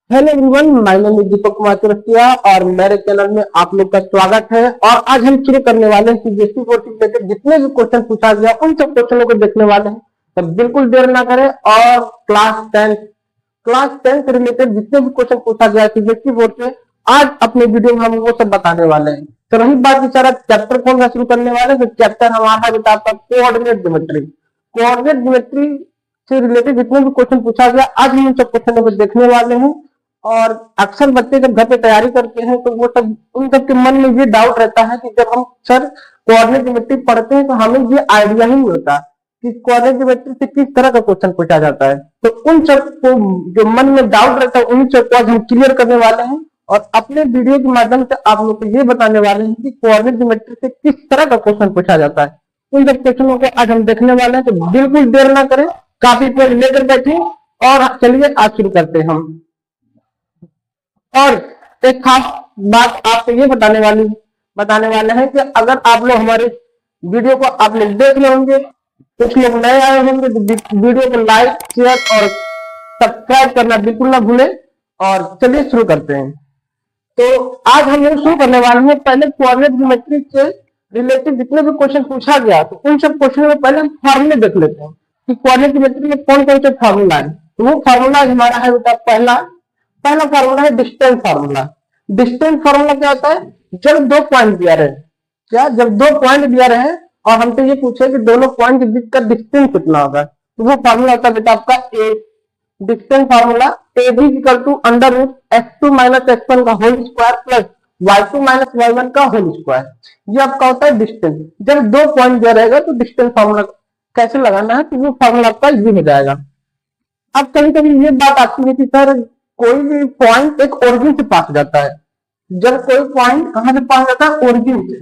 Hello everyone, my name is Deepak Kumar Chaurasia और मेरे channel में आप लोग का स्वागत है। और आज हम शुरू करने वाले हैं सीबीएसई बोर्ड से रिलेटेड जितने भी क्वेश्चन पूछा गया उन सब क्वेश्चनों को देखने वाले हैं। तो बिल्कुल देर ना करें और क्लास 10 से रिलेटेड जितने भी क्वेश्चन पूछा गया सीबीएसई बोर्ड से आज अपने वीडियो में हम वो सब बताने वाले हैं। तो रही बात बेचारा चैप्टर कौन सा शुरू करने वाले हैं, तो चैप्टर हमारा बेटा आपका कोऑर्डिनेट ज्योमेट्री। कोऑर्डिनेट ज्योमेट्री से रिलेटेड जितने भी क्वेश्चन पूछा गया आज हम उन सब क्वेश्चनों को देखने वाले हैं। और अक्सर बच्चे जब घर पे तैयारी करते हैं तो वो सब उन सब के मन में ये डाउट रहता है कि जब हम सर कोऑर्डिनेट ज्योमेट्री पढ़ते हैं तो हमें ये आइडिया ही नहीं होता कि कोऑर्डिनेट ज्योमेट्री से किस तरह का क्वेश्चन पूछा जाता है। तो उन सब को जो मन में डाउट रहता है उन सब को आज हम क्लियर करने वाले हैं और अपने वीडियो के माध्यम से आप लोग को ये बताने वाले हैं कि कोऑर्डिनेट ज्योमेट्री से किस तरह का क्वेश्चन पूछा जाता है। उन सब क्वेश्चनों को आज हम देखने वाले हैं। तो बिल्कुल देर ना करें, काफी पेज लेकर बैठे और चलिए आज शुरू करते हैं हम। और एक खास बात आपको ये बताने वाले हैं कि अगर आप लोग हमारे वीडियो को आपने देख रहे होंगे, कुछ लोग नए आए होंगे तो वीडियो को लाइक शेयर और सब्सक्राइब करना बिल्कुल ना भूलें। और चलिए शुरू करते हैं। तो आज हम लोग शुरू करने वाले हैं। पहले कोऑर्डिनेट ज्योमेट्री से रिलेटेड जितने भी क्वेश्चन पूछा गया तो उन सब क्वेश्चन में पहले हम फॉर्मूले देख लेते हैं कि कोऑर्डिनेट ज्योमेट्री में कौन कौन से फॉर्मूला है। तो वो फॉर्मूला हमारा है बेटा पहला फार्मूला है डिस्टेंस फार्मूला। डिस्टेंस फार्मूला क्या होता है, जब दो पॉइंट दिया रहे, जब दो पॉइंट दिया रहे और हमसे ये पूछे कि दोनों पॉइंट के बीच का डिस्टेंस कितना होगा, तो वो फार्मूला होता है बेटा आपका A. Distance formula A B equal to under root x2 minus x1 का whole square plus y2 minus y1 का होल स्क्वायर। ये आपका होता है डिस्टेंस। जब दो पॉइंट दिया रहेगा तो डिस्टेंस फार्मूला कैसे लगाना है, तो वो फार्मूला आपका ये हो जाएगा। अब कभी कभी ये बात आती है कि सर कोई भी पॉइंट एक ओरिजिन से पास जाता है। जब कोई पॉइंट कहां से पास जाता है, ओरिजिन से।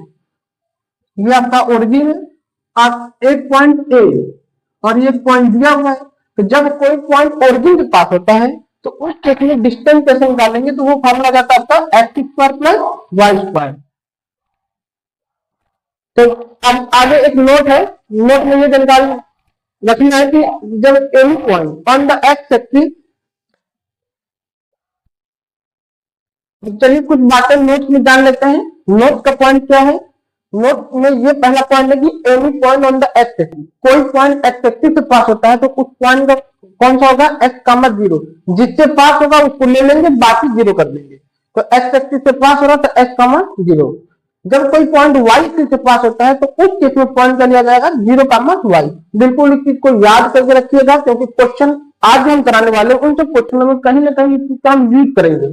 ये आपका ओरिजिन है, आप एक पॉइंट ए और ये पॉइंट दिया हुआ है। तो जब कोई पॉइंट ओरिजिन से पास होता है तो उस केस में डिस्टेंस कैसे निकालेंगे, तो वो फॉर्मूला जाता है आपका x square plus y square. तो अब आगे एक नोट है, नोट में ये जानकारी रखना है कि जब any point on the x axis, चलिए कुछ बातें नोट में जान लेते हैं। नोट का पॉइंट क्या है, नोट में ये पहला पॉइंट है कि any point on the x axis, कोई पॉइंट एक्स एक्सिस से पास होता है तो उस पॉइंट का कौन सा होगा, x कामा 0। जिससे पास होगा उसको ले लेंगे, बाकी 0 कर देंगे। तो एक्स एक्सिस से पास हो रहा तो x कामा 0। जब कोई पॉइंट y एक्सिस से पास होता है तो उस केस में पॉइंट का लिया जाएगा 0 कामा y। बिल्कुल इस चीज को याद करके रखिएगा क्योंकि क्वेश्चन आज हम कराने वाले उन सब क्वेश्चनों में कहीं ना कहीं इस चीज का हम यूज करेंगे।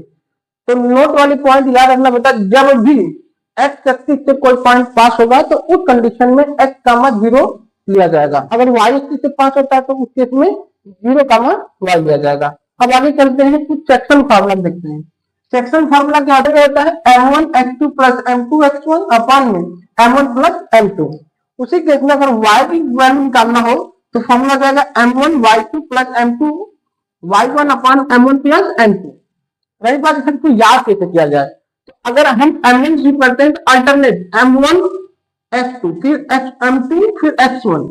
तो नोट वाली पॉइंट याद रखना बेटा, जब भी एक्स एक्सिस से कोई पॉइंट पास होगा तो उस कंडीशन में x कामा 0 लिया जाएगा। अगर y एक्सिस से पास होता है तो उस केस में 0 कामा y लिया जाएगा। अब आगे चलते हैं, कुछ सेक्शन फार्मूला देखते हैं। सेक्शन फार्मूला क्या होता है, m1 x2 plus m2 x1 upon में m1 प्लस m2। उसी केस में अगर y की वैल्यू निकालना हो तो फार्मूला जाएगा m1 y2 plus m2 y1 upon m1 plus m2। रही बात इसको याद कैसे किया जाए, तो अगर हम m1 यूज करते हैं तो अल्टरनेट m1 x2 फिर m2 फिर x1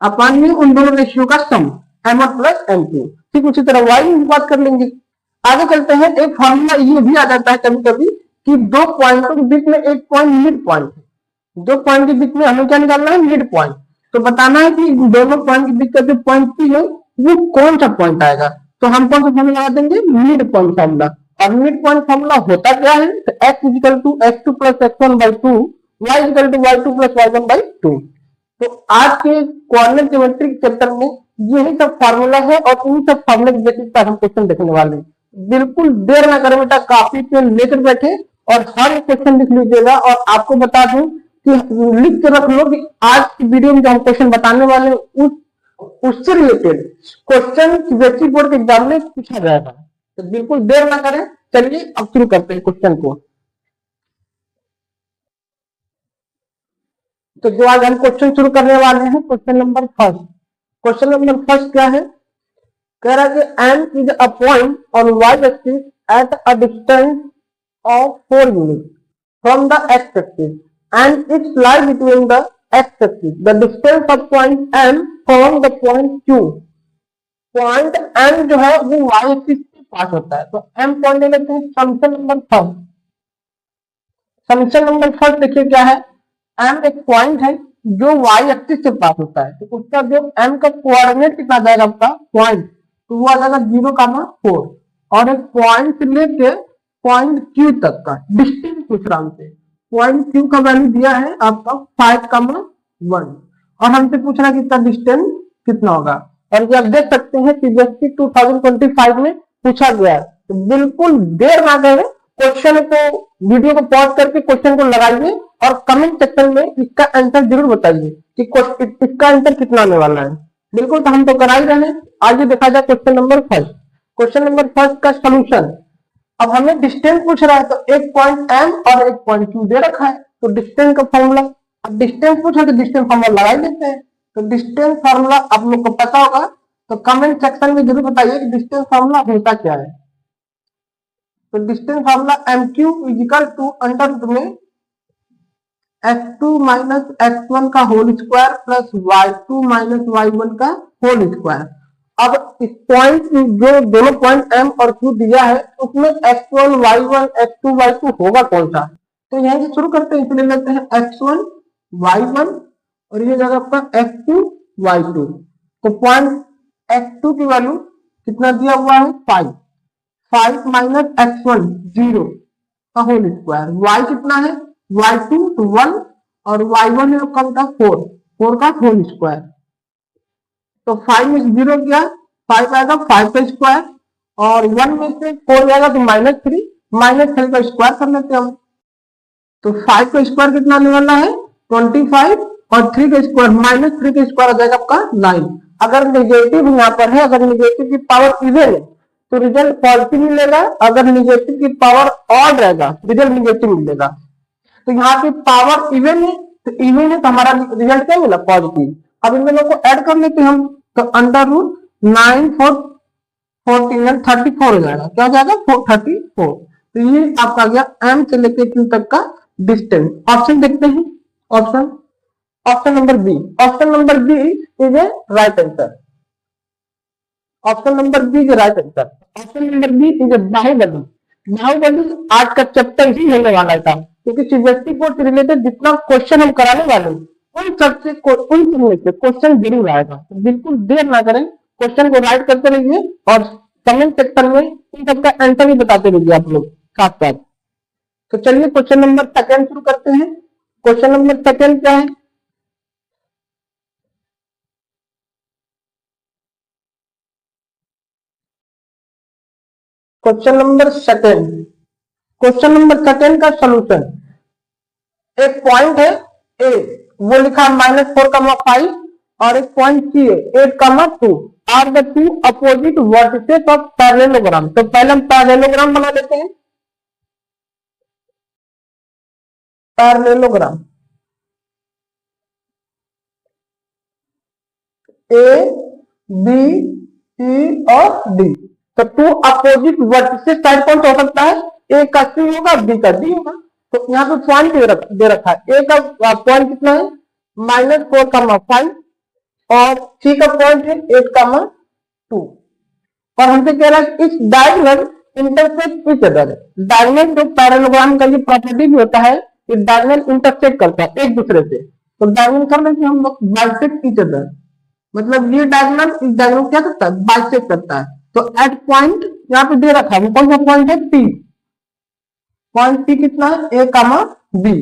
अपॉन में उन दोनों रेशियो का सम m1 प्लस m2। ठीक उसी तरह y की बात कर लेंगे। आगे चलते हैं, एक फार्मूला ये भी आ जाता है कभी कभी कि दो पॉइंटों के बीच में एक पॉइंट मिड पॉइंट है। दो पॉइंट के बीच में हमें क्या निकालना है, मिड पॉइंट। तो बताना है कि दोनों पॉइंट के बीच का जो पॉइंट P है वो कौन सा पॉइंट आएगा। तो हम कौन सा फार्मूला लगा देंगे, मिड पॉइंट फार्मूला। और मिड पॉइंट फार्मूला होता क्या है, तो x equal to x2 plus x1 by 2 y equal to y2 plus y1 by 2। तो आज के कोऑर्डिनेट ज्योमेट्री चैप्टर में यही सब फार्मूला है और इन सब फार्मूले के बेसिस पर हम क्वेश्चन देखने वाले हैं। बिल्कुल देर ना करें बेटा, काफी पेन लेकर बैठे और हर क्वेश्चन लिख लीजिएगा। और आपको बता दूं कि लिख के रख लो कि आज की वीडियो में जो हम क्वेश्चन बताने वाले हैं उससे रिलेटेड क्वेश्चन सीबीएसई बोर्ड के एग्जाम में पूछा जाएगा। तो बिल्कुल देर ना करें, चलिए अब शुरू करते हैं क्वेश्चन को। तो जो आज हम क्वेश्चन शुरू करने वाले हैं, क्वेश्चन नंबर फर्स्ट क्या है, कह रहा है कि m is a point on y axis at a distance of 4 unit from the x axis and it's lie between the x axis. The distance of point m from the point Q। Point m जो है वो y axis से पास होता है। तो m point ले लेते हैं। समीकरण नंबर फर्स्ट, समीकरण नंबर फर्स्ट देखिए क्या है, m एक पॉइंट है जो y एक्सिस से पास होता है, तो उसका जो m का कोऑर्डिनेट कितना जाएगा आपका पॉइंट, तो वो आ जाएगा 0,4। और एक पॉइंट से लेके पॉइंट q तक का डिस्टेंस पूछ रहा हमसे, पॉइंट q का वैल्यू दिया है आपका 5,1 और हमसे पूछ रहा है कि इसका डिस्टेंस कितना होगा। और ये आप देख सकते हैं कि जैसे 2025 में पूछा गया है, तो बिल्कुल देर ना करें, क्वेश्चन को, वीडियो को पॉज करके क्वेश्चन को लगाइए और कमेंट सेक्शन में इसका आंसर जरूर बताइए कि इसका आंसर कितना आने वाला है। बिल्कुल, तो हम तो करा ही रहे हैं। आगे देखा जाए question number first. Question number first का सोल्यूशन, अब हमें डिस्टेंस पूछ रहा है, तो एक पॉइंट m और एक पॉइंट q दे रखा है, तो डिस्टेंस का फॉर्मूला, अब डिस्टेंस पूछा तो डिस्टेंस फॉर्मूला लगा ही लेते हैं। तो डिस्टेंस फॉर्मूला आप लोग को पता होगा, तो कमेंट सेक्शन में जरूर बताइए कि डिस्टेंस फॉर्मूला होता क्या है। तो distance formula mq equal to under root में x2 माइनस x1 का whole square plus y2 minus y1 का होल स्क्वायर। अब इस पॉइंट, जो दोनों पॉइंट m और q दिया है, उसमें x1 y1 x2 y2 होगा कौन सा, तो यहीं से शुरू करते हैं। इसलिए लेते हैं x1 y1 और ये जगह आपका x2 y2। तो पॉइंट x2 की वैल्यू कितना दिया हुआ है 5 माइनस x1 0 का होल स्क्वायर, y कितना है y2 तो 1 और y1 है आपका 4 का होल स्क्वायर। तो 5 में 0 गया, 5 आएगा 5 का स्क्वायर और 1 में से 4 जाएगा तो -3 का स्क्वायर कर लेते हैं हम। तो 5 का स्क्वायर कितना आने वाला है 25 और 3 का स्क्वायर -3 का स्क्वायर आ जाएगा आपका 9। अगर निगेटिव यहाँ पर है, अगर निगेटिव की पावर इवन है तो रिजल्ट पॉजिटिव मिलेगा, अगर निगेटिव की पावर ऑड रहेगा रिजल्ट निगेटिव मिलेगा। तो यहाँ की पावर इवन है, तो इवन है तो हमारा रिजल्ट क्या मिला पॉजिटिव। अब इन दोनों को ऐड कर लेते हम, तो अंडर रूट 9 4 14 34 हो जाएगा, क्या हो जाएगा 434। तो ये आपका गया m से लेकर q तक का डिस्टेंस। ऑप्शन देखते हैं, option number b, option number b is a right answer. Option number b is right answer. Option number b is a Baahubali. Baahubali आज का चैप्टर ही होने वाला था, क्योंकि सीबीएसई बोर्ड से रिलेटेड जितना क्वेश्चन हम कराने वाले हैं उन सबसे क्वेश्चन जरूर आएगा। तो बिल्कुल देर ना करें, क्वेश्चन को राइट करते रहिए और कमेंट सेक्शन में इन सबका आंसर भी बताते रहिए आप लोग साथ साथ। तो चलिए क्वेश्चन नंबर सेकंड शुरू करते हैं। क्वेश्चन नंबर सेकंड क्या है, question number second, question number second का सोल्यूशन, एक पॉइंट है ए, वो लिखा है -4,5 और एक पॉइंट सी है 8,2 are the two opposite vertices of parallelogram. तो पहले हम पैरेललोग्राम बना लेते हैं। पैरेललोग्राम ए बी सी और डी, तो टू अपोजिट वर्टिसेस साइड कौन सा हो सकता है, ए का सी होगा बी का डी होगा। तो यहाँ पे पॉइंट दे रखा है, ए का पॉइंट कितना है -4,5 और सी का पॉइंट है 8,2 और हमसे कह रहा है इस diagonal intersect each other. Diagonal जो पैरेललोग्राम का ये प्रॉपर्टी भी होता है कि डायगोनल इंटरसेक्ट करता है एक दूसरे से। तो डायगोनल कर लेते हैं हम लोग बाइसेक्ट ईच अदर, मतलब ये डायगोनल इस डायगोनल क्या करता है बाइसेक्ट करता है। तो एट पॉइंट यहाँ पे दे रखा है, वो कौन सा पॉइंट है पी, पॉइंट पी कितना है ए कामा बी।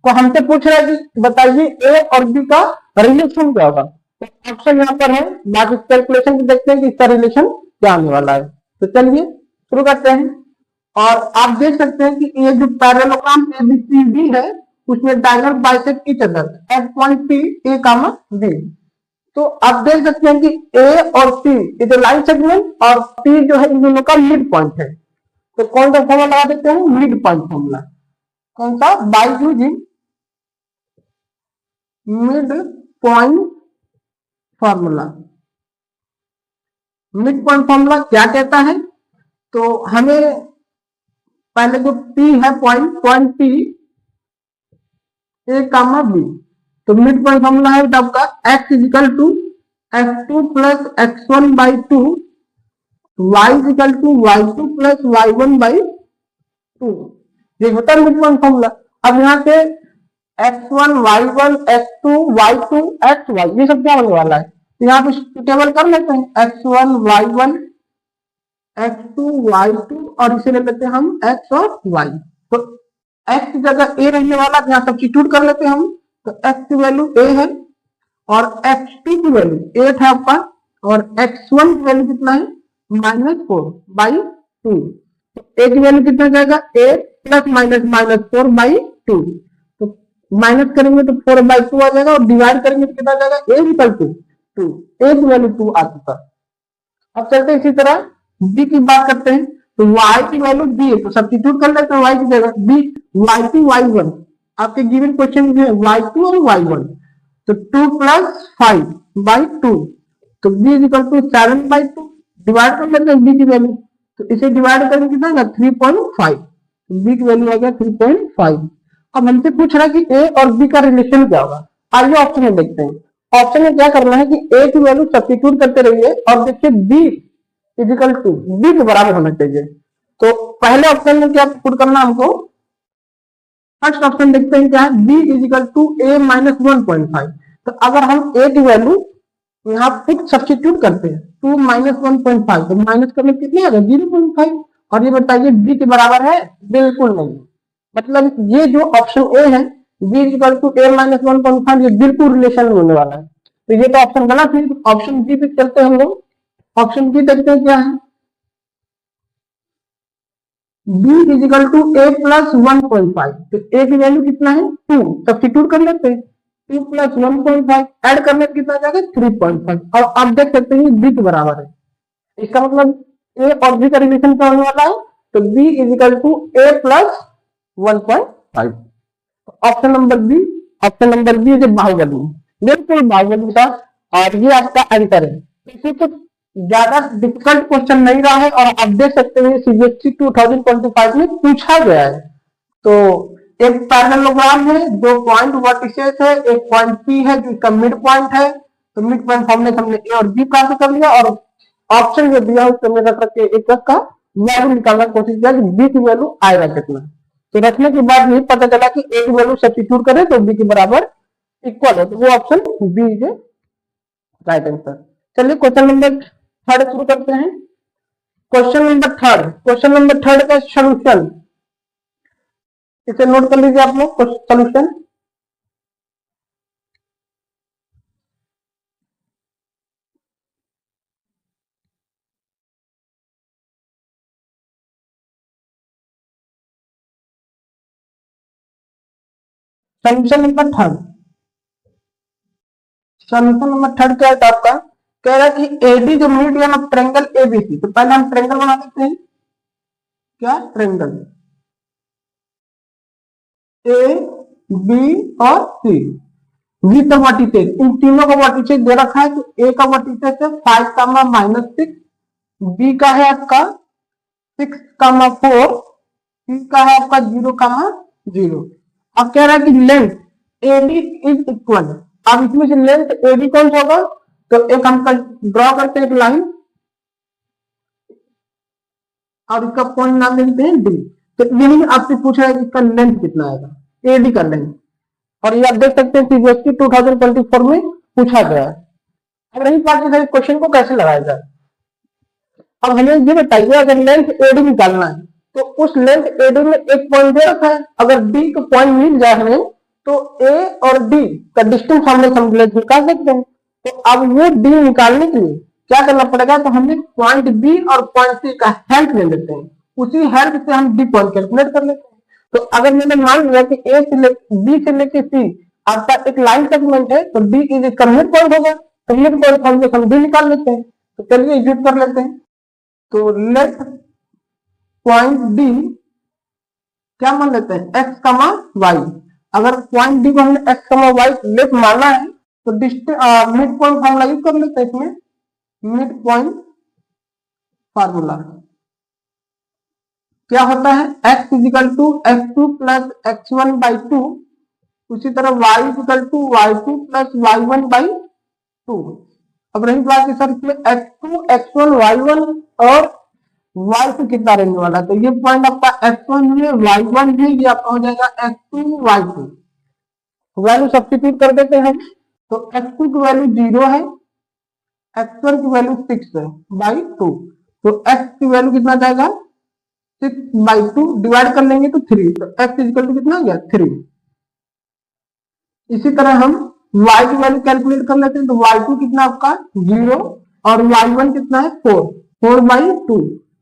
तो हमसे पूछ रहा है कि बताइए ए और बी का रिलेशन क्या होगा। तो ऑप्शन यहाँ पर है, बाकी कैलकुलेशन देखते हैं कि इसका रिलेशन क्या आने वाला है। तो चलिए शुरू करते हैं। और आप देख सकते हैं कि ये जो पैरेललोग्राम एबीसीडी है उसमें diagonal bisect each other at point p a comma b. तो आप देख सकते हैं कि ए और c is a line segment और पी जो है इन दोनों का मिड पॉइंट है। तो कौन सा फॉर्मूला लगा देते हैं मिड पॉइंट फॉर्मूला, कौन सा by using mid point formula. Mid point formula क्या कहता है, तो हमें पहले जो P है point P a comma b, तो मिड पॉइंट फॉर्मूला है आपका x equal to x2 plus x1 by 2 y equal to y2 plus y1 by 2, ये होता है मिड पॉइंट फॉर्मूला। अब यहाँ पे x1 y1 x2 y2 xy ये सब क्या होने वाला है, तो यहाँ पे टेबल कर लेते हैं x1 y1 x2 y2 और इसे ले लेते हैं हम x और y। तो x की जगह a रहने वाला, यहाँ सब्स्टिट्यूट कर लेते हैं हम। तो x की वैल्यू a है और x2 की वैल्यू 8 है आपका, और x1 की वैल्यू कितना है -4/2। तो a की वैल्यू कितना जाएगा, a प्लस माइनस -4/2। तो माइनस करेंगे तो 4/2 आ जाएगा, और डिवाइड करेंगे तो कितना जाएगा, a इक्वल टू 2, a की वैल्यू 2 आ चुका। अब चलते हैं इसी तरह b की बात करते हैं। तो y की वैल्यू b है, तो सब्स्टिट्यूट कर लेते हैं y की जगह b y2 y1। आपके गिवन क्वेश्चन में y2 और y1, तो 2 प्लस 5/2, तो b इक्वल टू 7/2। डिवाइड कर लेते हैं b की वैल्यू, तो इसे डिवाइड करके कितना आएगा 3.5, b की वैल्यू आ गया 3.5। अब हमसे पूछ रहा है कि a और b का रिलेशन क्या होगा। आइए ऑप्शन में देखते हैं। ऑप्शन में क्या करना है कि a की वैल्यू सब्स्टिट्यूट करते रहिए और देखिए b इजिकल टू b के बराबर होना चाहिए। तो पहले ऑप्शन में क्या पुट करना हमको, फर्स्ट ऑप्शन देखते हैं क्या है, b equal to a minus 1.5। तो अगर हम a की वैल्यू यहाँ पुट सब्स्टिट्यूट करते हैं 2 माइनस 1.5, तो माइनस करने कितनी आएगा 0.5। और ये बताइए b के बराबर है, बिल्कुल नहीं। मतलब ये जो ऑप्शन ए है b equal to a minus 1.5, ये बिल्कुल रिलेशन होने वाला है। तो ये तो ऑप्शन गलत है। ऑप्शन बी पे चलते हैं हम लोग। ऑप्शन बी देखते हैं क्या है, b equal to a plus 1.5। तो a की वैल्यू कितना है 2, सब्स्टिट्यूट कर लेते हैं 2 प्लस 1.5, ऐड करने कितना जाएगा 3.5। और आप देख सकते हैं b के बराबर है। इसका मतलब a और b का रिलेशन क्या होने वाला है, तो b equal to a plus 1.5। Option number b, option number b जो बाहुबली, बिल्कुल बाहुबली का, और ये आपका आंसर है। इसी तो ज्यादा डिफिकल्ट क्वेश्चन नहीं रहा है, और आप देख सकते हैं सीबीएसई 2025 में पूछा गया है। तो एक पैरेललोग्राम है, 2 पॉइंट वर्टिसेस है, एक पॉइंट पी है जो इसका मिड पॉइंट है। तो मिड पॉइंट हमने ए और बी प्राप्त कर लिया, और ऑप्शन जो दिया उसमें रख के एक का वैल्यू निकालने की कोशिश किया कि बी की वैल्यू आएगा कितना। तो रखने के बाद नहीं पता चला कि ए की वैल्यू सब्स्टिट्यूट करें तो बी के बराबर इक्वल है, तो वो option b is right answer. चलिए क्वेश्चन नंबर 3 शुरू करते हैं। क्वेश्चन नंबर थर्ड का सोल्यूशन, इसे नोट कर लीजिए आप लोग। Solution solution number third, solution number third क्या है आपका, कह रहा है कि एडी जो मीडियन ऑफ ट्रायंगल एबीसी। तो पहले हम ट्रायंगल बना देते हैं, क्या ट्रायंगल ए बी और सी विद द वर्टिसेस, इन तीनों का वर्टिसेस दे रखा है। तो ए का वर्टिसेस है 5, -6, बी का है आपका 6, 4, सी का है आपका 0, 0। अब कह रहा है कि लेंथ एडी इज इक्वल। अब इसमें से लेंथ एडी कौन सा होगा, तो एक हम ड्रॉ करते हैं एक लाइन, और इसका पॉइंट नाम देते हैं डी। तो यही आपसे पूछ रहा है कि इसका लेंथ कितना आएगा, एडी का लेंथ। और ये आप देख सकते हैं सीबीएसई 2024 में पूछा गया है। अब रही बात क्वेश्चन को कैसे लगाया जाए। अब हमें ये बताइए, अगर लेंथ एडी निकालना है तो उस लेंथ एडी में एक पॉइंट दे रखा है, अगर डी का पॉइंट मिल जाए हमें तो ए और डी का डिस्टेंस हम लोग निकाल सकते हैं। तो अब वो डी निकालने के लिए क्या करना पड़ेगा, तो हमें पॉइंट बी और पॉइंट सी का हेल्प ले लेते हैं, उसी हेल्प से हम डी पॉइंट कैलकुलेट कर लेते हैं। तो अगर मैंने मान लिया कि ए से बी से लेके सी आपका एक लाइन सेगमेंट है, तो डी इज इसका मिड पॉइंट होगा, तो मिड पॉइंट हम डी निकाल लेते हैं। तो चलिए एग्जीक्यूट कर लेते हैं। तो लेट पॉइंट डी क्या मान लेते हैं, एक्स कमा वाई। अगर पॉइंट डी को हमने एक्स कमा वाई लेफ्ट माना है, तो मिड पॉइंट फॉर्मूला यूज कर लेते हैं। इसमें मिड पॉइंट फार्मूला क्या होता है, x equal to x2 plus x1/2, उसी तरह y equal to y2 plus y1/2। अब रही बात कि सर इसमें x2 x1 y1 और y2 कितना रहने वाला है, तो ये पॉइंट आपका x1 है y1 है, ये आपका हो जाएगा x2 y2। वैल्यू सब्स्टिट्यूट कर देते हैं, तो x2 की वैल्यू 0 है, x1 की वैल्यू 6 है बाई 2, तो x की वैल्यू कितना जाएगा 6/2, डिवाइड कर लेंगे तो 3, तो x इक्वल टू कितना हो गया 3। इसी तरह हम y की वैल्यू कैलकुलेट कर लेते हैं, तो y2 कितना आपका 0 और y1 कितना है 4/2,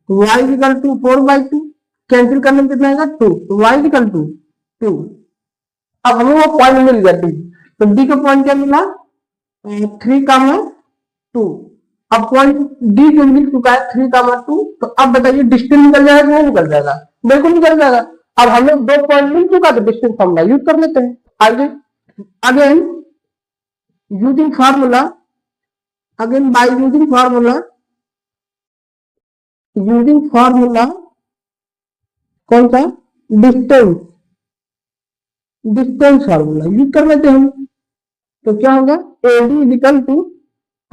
तो y इक्वल टू 4/2, कैंसिल करने में कितना आएगा 2, तो y इक्वल टू 2। अब हमें वो पॉइंट मिल गया डी, तो डी का पॉइंट क्या मिला 3,2। अब पॉइंट डी जो मिल चुका है 3,2, तो अब बताइए डिस्टेंस निकल जाएगा नहीं निकल जाएगा, बिल्कुल निकल जाएगा। अब हमें 2 पॉइंट मिल चुका तो डिस्टेंस फॉर्मूला यूज कर लेते हैं। आगे again using formula, again by using formula कौन सा डिस्टेंस फार्मूला यूज कर लेते हैं हम, तो क्या होगा AD equal to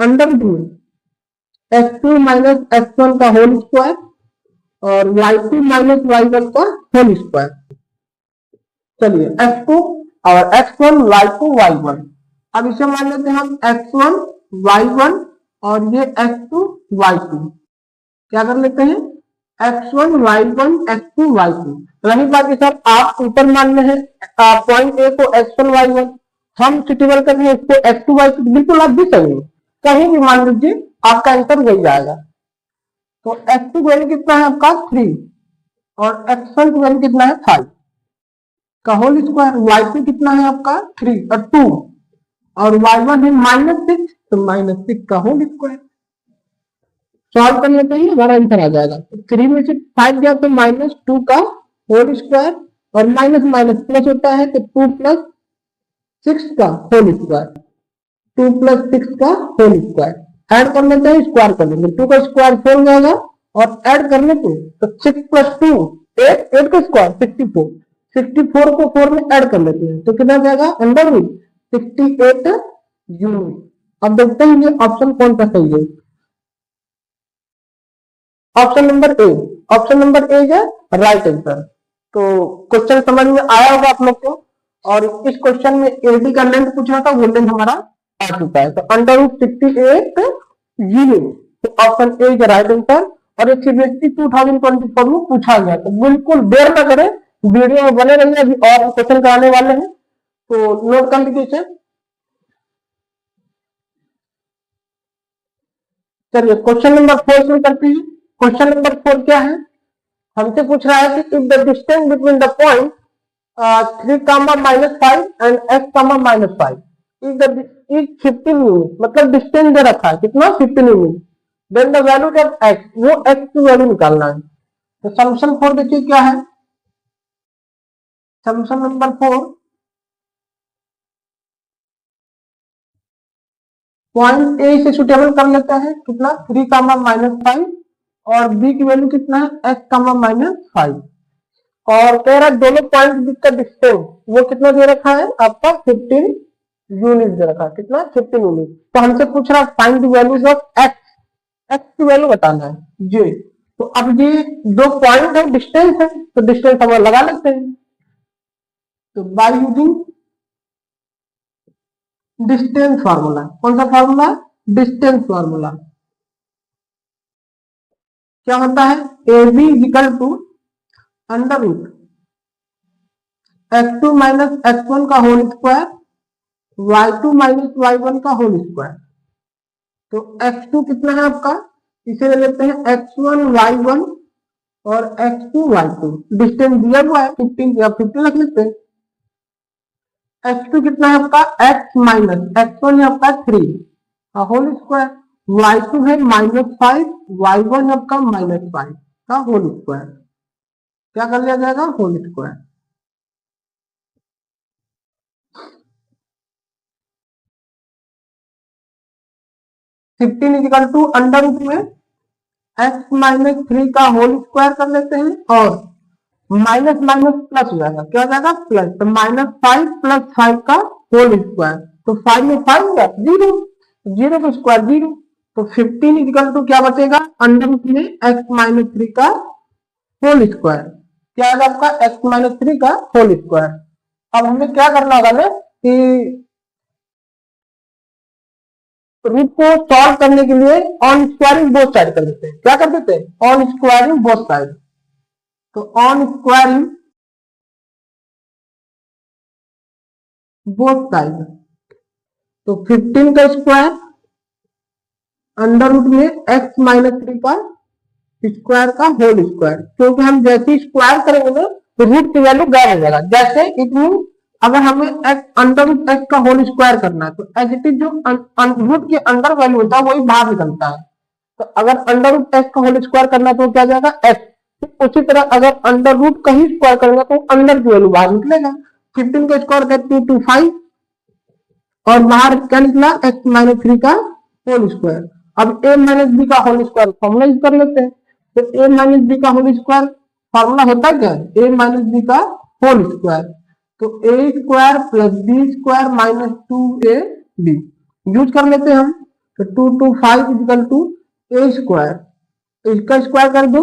under root x2 minus x1 का होल स्क्वायर और y2 माइनस y1 का होल स्क्वायर। चलिए x2 और x1 y2 y1, अब इसे मान लेते हैं हम x1 y1 और ये x2 y2, क्या कर लेते हैं x1 y1 x2 y2। रही बात कि सर आप ऊपर मान रहे हैं पॉइंट ए को x1 y1, हम सिटिबल कर रहे हैं इसको x2 y2, बिल्कुल आप भी सही है, कहीं भी मान लीजिए आपका आंसर वही जाएगा। तो x2 वैल्यू कितना है आपका 3 और x1 की वैल्यू कितना है 5 का होल स्क्वायर, y2 कितना है आपका 3 और 2 और y1 है -6, तो -6 का होल स्क्वायर। सॉल्व कर लेते हैं हमारा आंसर आ जाएगा, तो 3 में से 5 गया तो -2 का होल स्क्वायर और माइनस माइनस प्लस होता है, तो 2 + 6 का होल स्क्वायर, 2 + 6 का होल स्क्वायर। ऐड कर लेते हैं, स्क्वायर कर लेंगे, 2 का स्क्वायर 4 जाएगा और ऐड करने पे तो 6 + 2 8, 8 का स्क्वायर 64, 64 को 4 में ऐड कर लेते हैं तो कितना जाएगा अंडर रूट 68 यूनिट। अब देखते हैं ये ऑप्शन कौन सा सही है। ऑप्शन नंबर ए है राइट आंसर। तो क्वेश्चन समझ में आया होगा आप लोग को, और इस क्वेश्चन में एडी का लेंथ पूछना था, वो लेंथ हमारा आ चुका है, तो अंडर रूट 68 यूनिट, तो option a is right answer. और ये सीबीएसई 2024 में पूछा गया, तो बिल्कुल देर न करें, वीडियो में बने रहिए, अभी और क्वेश्चन कराने वाले हैं, तो नोट कर लीजिए। चलिए क्वेश्चन नंबर 4 शुरू करते हैं। क्वेश्चन नंबर 4 क्या है, हमसे पूछ रहा है कि if the distance between the point 3, -5 and x, -5 is 15 unit, मतलब डिस्टेंस दे रखा है कितना 15 unit, then the value of x, वो x की वैल्यू निकालना है। तो सॉल्यूशन 4 देखिए क्या है, सॉल्यूशन नंबर 4 पॉइंट ए से सुटेबल कर लेता है, कितना 3, -5 और b की वैल्यू कितना है x, -5, और कह रहा है दोनों पॉइंट बीच का डिस्टेंस वो कितना दे रखा है आपका 15 यूनिट दे रखा है, कितना 15 यूनिट। तो हमसे पूछ रहा है find the values of x, x की वैल्यू बताना है जी। तो अब ये दो पॉइंट है, डिस्टेंस है, तो डिस्टेंस हम लगा लेते हैं, तो बाय यूजिंग डिस्टेंस फार्मूला, कौन सा फार्मूला डिस्टेंस फार्मूला, क्या होता है AB equal to under root x2 - x1 का होल स्क्वायर y2 - y1 का होल स्क्वायर। तो x2 कितना है आपका, इसे ले लेते हैं x1 y1 और x2 y2, डिस्टेंस दिया हुआ है 15 या 50 रख लेते हैं। x2 कितना है आपका x माइनस x1 है आपका 3 का होल स्क्वायर, y2 है -5, y1 है आपका -5 का होल स्क्वायर, क्या कर लिया जाएगा whole square. Equal to under root में x -3 का होल स्क्वायर कर लेते हैं, और माइनस माइनस प्लस हो जाएगा, क्या हो जाएगा प्लस, तो -5 + 5 का होल स्क्वायर, तो 5 में 5 होगा 0, जीरो का स्क्वायर जीरो, तो 15 इक्वल टू क्या बचेगा, अंडर रूट में x-3 का होल स्क्वायर। क्या है आपका x-3 का होल स्क्वायर। अब हमें क्या करना होगा ना कि रूट को सॉल्व करने के लिए ऑन स्क्वायरिंग बोथ साइड कर देते हैं। क्या कर देते हैं, ऑन स्क्वायरिंग बोथ साइड। तो ऑन स्क्वायरिंग बोथ साइड, तो 15 का स्क्वायर अंडर रूट में x-3 का स्क्वायर का होल स्क्वायर, क्योंकि हम जैसे स्क्वायर करेंगे ना तो रूट की वैल्यू गायब हो जाएगा। जैसे इट मीन अगर हमें अंडर रूट एक्स का होल स्क्वायर करना है तो एज इट इज जो रूट के अंदर वैल्यू होता है वही बाहर निकलता है। तो अगर अंडर रूट एक्स का होल स्क्वायर करना है तो क्या जाएगा एक्स। उसी तरह अगर अंडर रूट का ही स्क्वायर करेंगे तो अंडर की वैल्यू बाहर निकलेगा। 15 का स्क्वायर करते 225 और बाहर क्या निकला x-3 का होल स्क्वायर। अब a माइनस बी का होल स्क्वायर फॉर्मूला यूज कर लेते हैं। तो a माइनस बी का होल स्क्वायर फॉर्मूला होता है क्या, a माइनस बी का होल स्क्वायर, तो a square plus b square minus 2ab use कर लेते हैं हम। तो 225 इक्वल टू a स्क्वायर, इसका स्क्वायर कर दो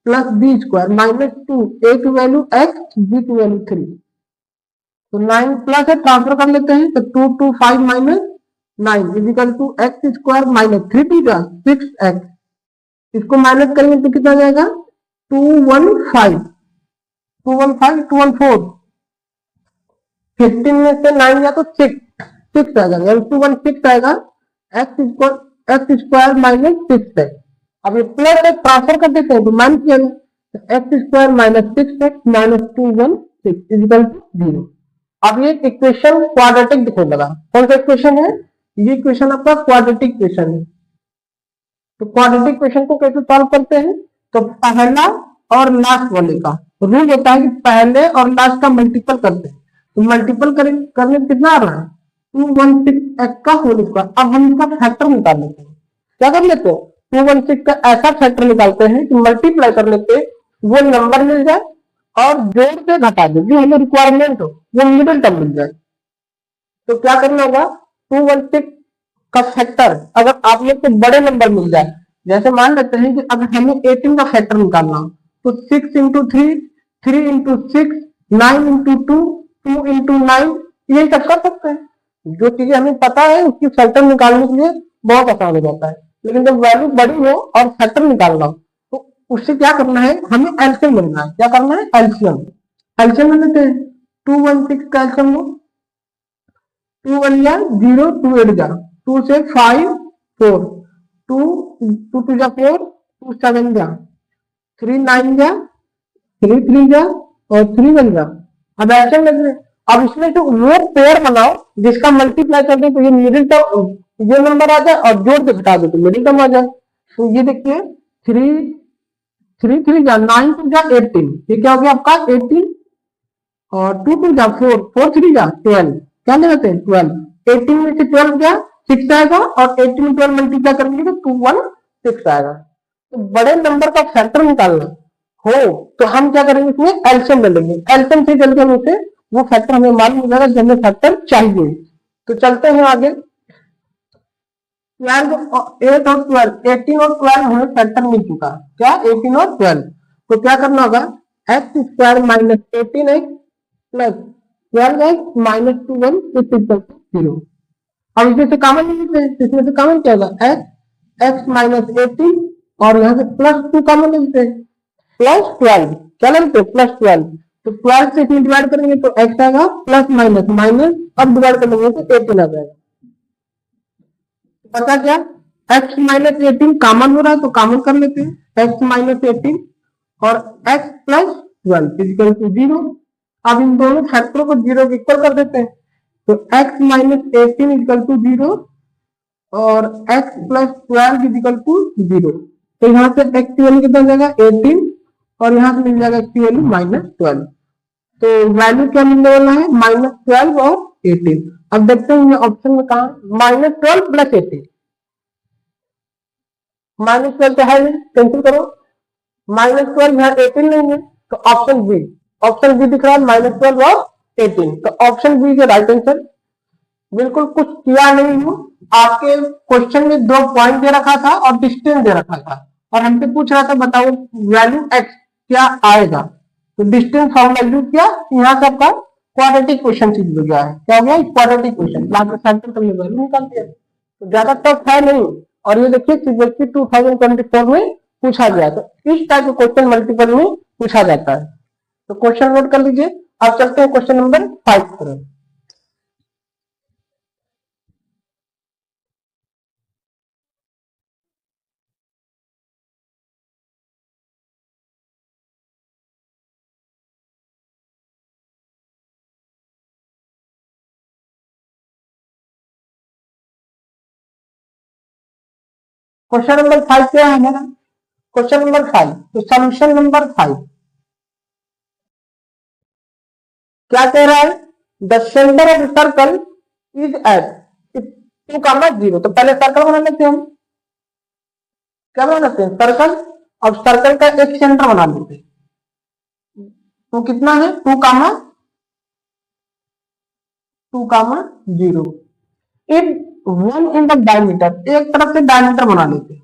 plus b square minus 2, a की वैल्यू x, b की वैल्यू 3, तो 9 प्लस है ट्रांसफर कर लेते हैं। तो 225 minus 9 equal to x square minus 3 का 6x, इसको माइनस करेंगे तो कितना जाएगा 215, 214, 15 में से 9 गया तो 6 आएगा, 216 आएगा। एक्स स्क्वायर माइनस 6x, अब ये प्लस एक ट्रांसफर कर देते हैं तो माइनस किया, x square minus 6x minus 216 equal to 0। अब ये इक्वेशन क्वाड्रेटिक दिखने लगा। कौन सा इक्वेशन है, ये इक्वेशन आपका क्वाड्रेटिक इक्वेशन है। तो क्वाड्रेटिक इक्वेशन को कैसे सॉल्व करते हैं, तो पहला और लास्ट वाले का रूल होता है कि पहले और लास्ट का मल्टीपल करते हैं। तो मल्टीपल करने में कितना आ रहा है 216x का होल स्क्वायर। अब हम इसका फैक्टर निकाल लेते हैं। क्या कर लेते हैं, 216 का ऐसा फैक्टर निकालते हैं कि मल्टीप्लाई कर लेते वो नंबर मिल जाए और जोड़ के घटा दे, जो हमें रिक्वायरमेंट हो वो मिडिल टर्म मिल जाए। तो क्या करना होगा, 216 का फैक्टर अगर आप लोग को बड़े नंबर मिल जाए, जैसे मान लेते हैं कि अगर हमें 18 का फैक्टर निकालना हो तो 6 इंटू 3, 3 इंटू 6, 9 इंटू 2, 2 इंटू 9, यही सब कर सकते हैं। जो चीजें हमें पता है उसकी फैक्टर निकालने के लिए बहुत आसान हो जाता है। लेकिन जब वैल्यू बड़ी हो और फैक्टर निकालना हो तो उससे क्या करना है, हमें एलसीएम लेना है। क्या करना है, एलसीएम ले लेते हैं। 216 का एलसीएम लो, 2 1 जा 0, 2 8 जा 2 से 5 4, 2 2 2 जा 4, 2 7 जा 3 9 जा 3 3 जा और 3 1 जा। अब ऐसे लग रहे, अब इसमें से वो पेयर बनाओ जिसका मल्टीप्लाई कर दे तो ये मिडिल टर्म, ये नंबर आ जाए और जोड़ के घटा दो तो मिडिल टर्म आ जाए। तो ये देखिए 3 3 3 जा 9 2 जा 18, ये क्या हो गया आपका 18 और 2 2 जा 4, 4 3 जा 12, क्या ले लेते हैं 12। 18 में से 12 गया 6 आएगा और 18 में 12 मल्टीप्लाई करेंगे तो 216 आएगा। तो बड़े नंबर का फैक्टर निकालना हो तो हम क्या करेंगे, इसमें एलसीएम ले लेंगे। एलसीएम से चलकर उसे वो फैक्टर हमें मालूम हो जाएगा जो हमें फैक्टर चाहिए। तो चलते हैं आगे। 12 8 और 12, 18 और 12 हमें फैक्टर मिल चुका। क्या 18 और 12, तो क्या करना होगा, x square minus 18x plus 12x minus 2 0। अब इसमें से कॉमन ले लेते हैं, इसमें से कॉमन क्या होगा x माइनस 18 और यहाँ से प्लस 2 कॉमन ले लेते हैं, प्लस 12, क्या लेते हैं प्लस 12। तो 12 से इसमें डिवाइड करेंगे तो x आएगा प्लस माइनस माइनस, अब डिवाइड कर लेंगे तो 18 आ जाएगा। पता क्या, x माइनस 18 कॉमन हो रहा है तो कॉमन कर लेते हैं, x माइनस 18 और x प्लस 12 इक्वल टू 0। अब इन दोनों फैक्टरों को 0 के इक्वल कर देते हैं। तो x माइनस 18 इक्वल टू 0 और x प्लस 12 इक्वल टू 0। तो यहाँ से x की वैल्यू कितना जाएगा 18 और यहाँ से मिल जाएगा x की वैल्यू माइनस 12। तो वैल्यू क्या मिलने वाला है माइनस 12 और 18। अब देखते हैं ये ऑप्शन में कहा माइनस 12 प्लस 18, माइनस 12 तो है नहीं, कैंसिल करो, माइनस 12 यहाँ 18 नहीं है तो ऑप्शन बी दिख रहा है माइनस 12 और 18। तो ऑप्शन बी के राइट आंसर बिल्कुल कुछ किया नहीं हूँ। आपके क्वेश्चन में 2 पॉइंट दे रखा था और डिस्टेंस दे रखा था और हमसे पूछ रहा था बताओ वैल्यू एक्स क्या आएगा। तो डिस्टेंस फॉर्मूला यूज किया, यहाँ से आपका क्वाड्रेटिक क्वेश्चन सीख गया है। क्या हो गया? Quadratic question. लास्ट सेंटर तो वैल्यू निकाल दिया, तो ज्यादा टफ है नहीं। और ये देखिए सीबीएसई 2024 में पूछा गया, तो इस टाइप के क्वेश्चन मल्टीपल में पूछा जाता है। तो क्वेश्चन नोट कर लीजिए। अब चलते हैं क्वेश्चन नंबर 5 पर। क्वेश्चन नंबर 5 क्या है हमारा? क्वेश्चन नंबर 5, तो सॉल्यूशन नंबर 5 क्या कह रहा है? The centre of circle is at 2, 0। तो पहले सर्कल बना लेते हैं हम। क्या बना लेते हैं? सर्कल। अब सर्कल का एक सेंटर बना लेते हैं। तो कितना है? 2, 0। If one in the diameter, एक तरफ से डायमीटर बना लेते हैं।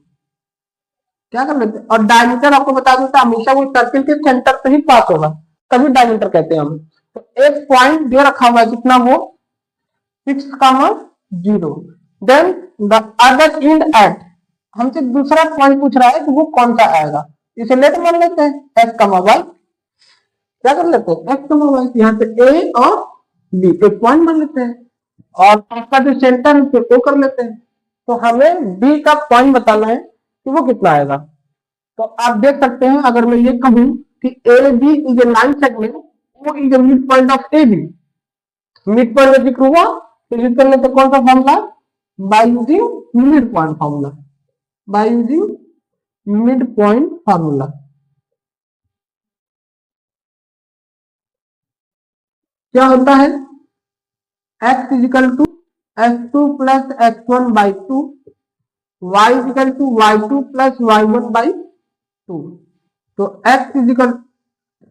क्या कर लेते हैं? और डायमीटर आपको बता दूं हमेशा वो सर्किल के सेंटर से ही पास होगा, तभी डायमीटर कहते हैं हम। तो एक पॉइंट दे रखा हुआ है, कितना? वो 6, 0। Then the other end at, हमसे दूसरा पॉइंट पूछ रहा है कि वो कौन सा आएगा। इसे लेट मान लेते हैं, x, y। क्या कर लेते हैं? x, y। यहाँ पे a और b एक पॉइंट मान लेते हैं और आपका जो सेंटर है उसे o कर लेते हैं। तो हमें b का पॉइंट बताना है कि वो कितना आएगा। तो आप देख सकते हैं, अगर मैं ये कहूं कि A B is a line segment, वो is a mid point of A B, mid point का जिक्र हुआ तो यूज कर लेते कौन सा formula? By using mid point formula. By using mid point formula क्या होता है? x equal to x2 plus x1 by 2, y equal to y2 plus y1 by 2। तो x इजिकल,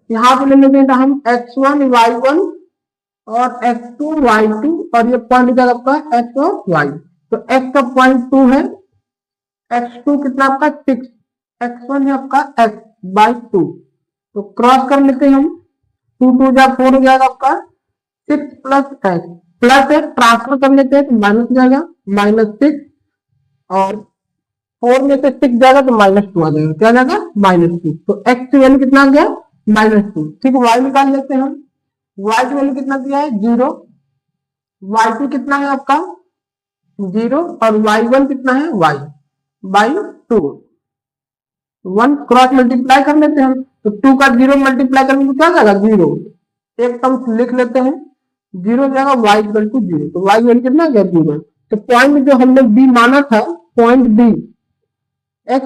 यहाँ पे ले लेते हैं हम x1 y1 और x2 y2 और ये पॉइंट क्या आपका x और y। तो x का पॉइंट 2 है, x2 कितना आपका 6, x1 है आपका x बाई 2। तो क्रॉस कर लेते हैं हम, 2 2 जा 4 हो जाएगा आपका 6 प्लस x, प्लस एक ट्रांसफर कर लेते हैं तो माइनस जाएगा -6, और 4 में से 6 जाएगा तो -2 आ जाएगा। क्या जाएगा? -2। तो x की वैल्यू कितना आ गया? -2। ठीक है, y निकाल लेते हैं हम। y की वैल्यू कितना दिया है? 0। y2 कितना है आपका? 0 और y1 कितना है? y by 2। 1 क्रॉस मल्टीप्लाई कर लेते हैं हम, तो 2 का 0 मल्टीप्लाई करने में क्या जाएगा? 0। एक टर्म लिख लेते हैं, 0 जाएगा y इक्वल टू 0। तो y वैल्यू कितना गया? 0। तो पॉइंट जो हमने b माना था, पॉइंट b x,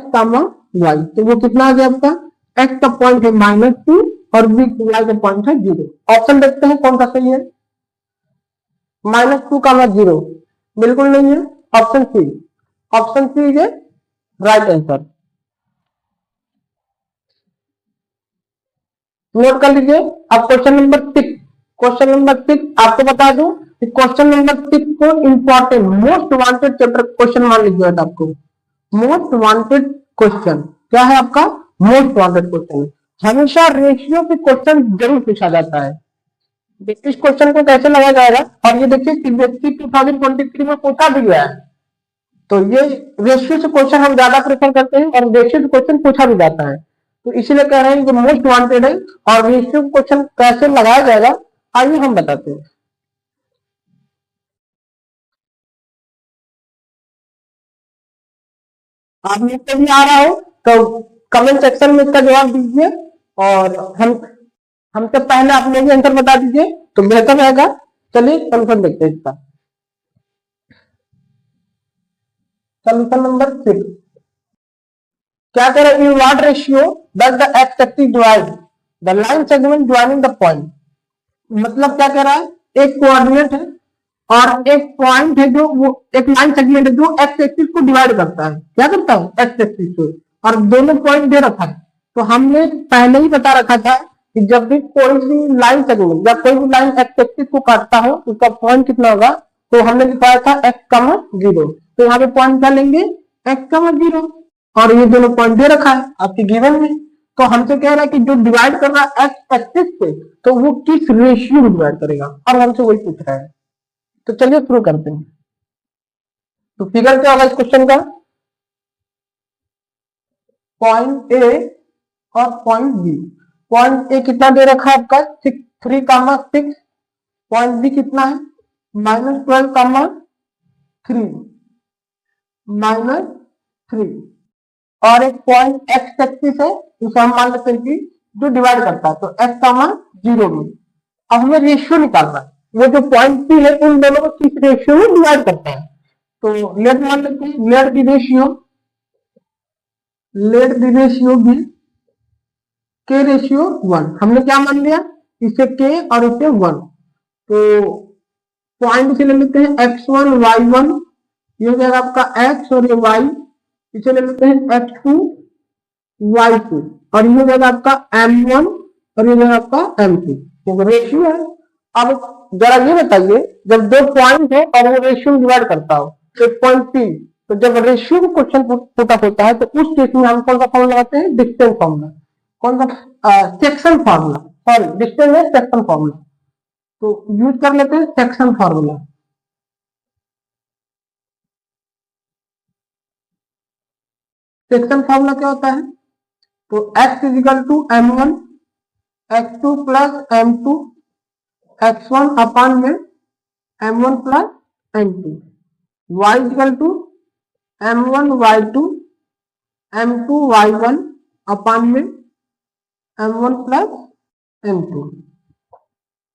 y, तो वो कितना आ गया आपका? x का पॉइंट है -2 और y का पॉइंट है 0। ऑप्शन देखते हैं कौन सा सही है। -2, 0 बिल्कुल नहीं है। Option c, option c is right answer. Note कर लीजिए। अब क्वेश्चन नंबर 6, क्वेश्चन नंबर 6 आपको बता दूं कि क्वेश्चन नंबर 6 को important most wanted chapter question मान लीजिए। आपको मोस्ट वांटेड क्वेश्चन क्या है आपका? Most wanted question. हमेशा रेशियो के क्वेश्चन जरूर पूछा जाता है। इस क्वेश्चन को कैसे लगाया जाएगा, और ये देखिए सीबीएसई 2023 में पूछा भी गया है। तो ये रेशियो से क्वेश्चन हम ज्यादा प्रेफर करते हैं और रेशियो से क्वेश्चन पूछा भी जाता है, तो इसीलिए कह रहे हैं कि मोस्ट वांटेड है। और रेशियो क्वेश्चन कैसे लगाया जाएगा आइए हम बताते हैं। आप लोग को भी आ रहा हो तो कमेंट सेक्शन में इसका जवाब दीजिए, और हमसे पहले आप लोग आंसर बता दीजिए तो बेहतर रहेगा। चलिए सॉल्यूशन देखते हैं इसका। सॉल्यूशन नंबर 6 क्या कह रहा है? In what ratio does the x axis divide the line segment joining the point. मतलब क्या कह रहा है? एक कोऑर्डिनेट है और एक पॉइंट है, जो वो एक लाइन सेगमेंट है जो एक्स एक्सिस को डिवाइड करता है। क्या करता है? एक्स एक्सिस को। और दोनों पॉइंट दे रखा है। तो हमने पहले ही बता रखा था कि जब भी कोई भी लाइन सेगमेंट या कोई भी लाइन एक्स एक्सिस को काटता हो उसका पॉइंट कितना होगा? तो हमने लिखवाया था x,0, तो यहाँ पे पॉइंट क्या लेंगे x,0, और ये दोनों पॉइंट दे रखा है आपके गिवन में। तो हमसे कह रहा है कि जो डिवाइड कर रहा है x एक्सिस पे, तो वो किस रेशियो में डिवाइड करेगा, और हमसे वही पूछ रहा है। तो चलिए शुरू करते हैं। तो फिगर क्या होगा इस क्वेश्चन का, पॉइंट ए और पॉइंट बी। पॉइंट ए कितना दे रखा है आपका 3,6, पॉइंट बी कितना है -12,3, -3, और एक पॉइंट एक्स एक्सिस है, उसे हम मान लेते हैं कि जो डिवाइड करता है, तो x,0 में। अब हमें रेशियो निकालना है, वो जो पॉइंट पी है उन दोनों को किस रेशियो में डिवाइड करते हैं। तो लेट मान लेते हैं, लेट द रेशियो बी के रेशियो 1। हमने क्या मान लिया, इसे के और इसे 1। तो पॉइंट से ले लेते हैं x1 y1, ये हो जाएगा आपका x और ये y, इसे ले लेते हैं x2 y2, और ये हो जाएगा आपका m1 और ये हो जाएगा आपका m2, क्योंकि रेशियो है। अब जरा ये बताइए, जब दो पॉइंट है और वो रेशियो डिवाइड करता हो, एक पॉइंट पी, तो जब रेशियो को क्वेश्चन पुट अप होता है तो उस केस में हम कौन सा फॉर्मूला लगाते हैं, डिस्टेंस फॉर्मूला। कौन सा, सेक्शन फॉर्मूला, सॉरी डिस्टेंस है सेक्शन फॉर्मूला, तो यूज कर लेते हैं सेक्शन फॉर्मूला। सेक्शन फॉर्मूला क्या होता है, तो x = m1 x2 plus m2 x1 अपान में m1 plus m2, y = m1 y2 m2 y1 अपान में m1 प्लस m2।